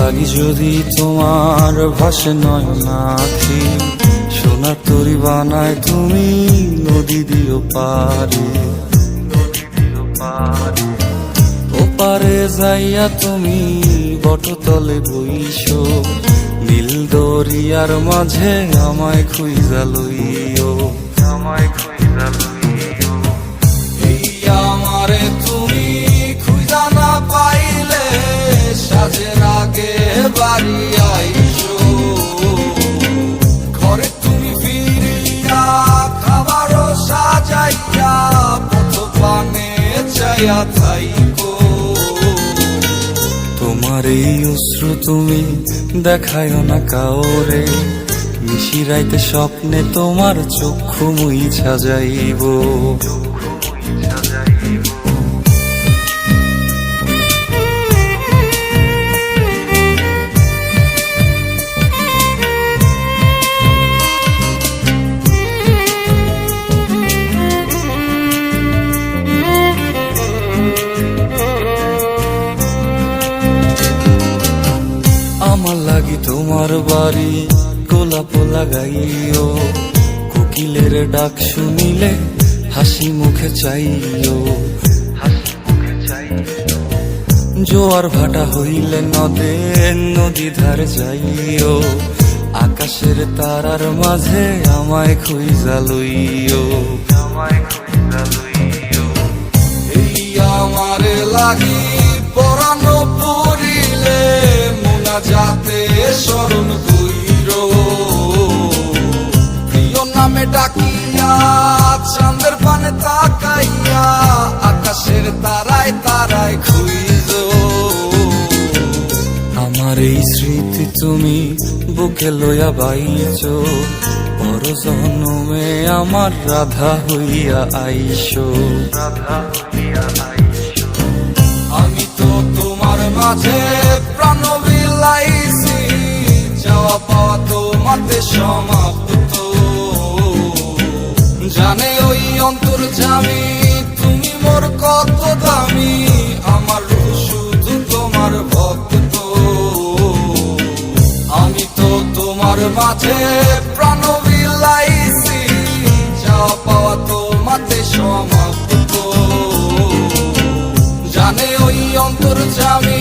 লাগি যদি তোমার ভাসে নয়নাখি, সোনার তরি বানায় তুমি নদী দিও পারে। ওপারে যাইয়া তুমি বটতলে বইসো, নীল দরিয়ার মাঝে আমায় খুঁজা লইও, আমায় খুঁজা লইও। এই আমারে তুমি খুঁজা না পাইলে সাজের আগে বাড়ি আইসো, ঘরে তুমি ফিরিয়া খাবারও সাজাইয়া পথ পানে চাইয়া থাইকো। তোমার এই অশ্রু তুমি দেখায়ও না কাউরে, নিশিরাইতে স্বপ্নে তোমার চক্ষু মুইছা যাইব। আমার লাগি তোমার বাড়ি গোলাপ লাগাইও, কোকিলের ডাক শুনিলে হাসি মুখে চাইও, জোয়ার ভাটা হইলে নদে নদী ধার যাইও, আকাশের তারার মাঝে আমায় খুঁজা লইও, আমায় খুঁজা লইও। এই আমারে লাগি পরানো পড়িলে যাতে স্মরণ কইরো, প্রিয় নামে ডাকিয়া চাঁদের পানে তাকাইয়া আকাশের তারায় তারায় খুঁজো। আমার এই স্মৃতি তুমি বুকে লইয়া বাইছো, পর জন্মে আমার রাধা হইয়া আইসো, রাধা হইয়া আইসো। আমি তো তোমার মাঝে প্রাণ বিলাইছি, যাওয়া পাওয়া তোমাতে সমাপ্ত। জানে ওই অন্তর্যামী তুমি মোর কত দামি, আমার রূহ শুধু তোমার ভক্ত। আমি তো তোমার মাঝে প্রাণ বিলাইছি, যাওয়া পাওয়া তোমাতে সমাপ্ত। জানে ওই অন্তর্যামী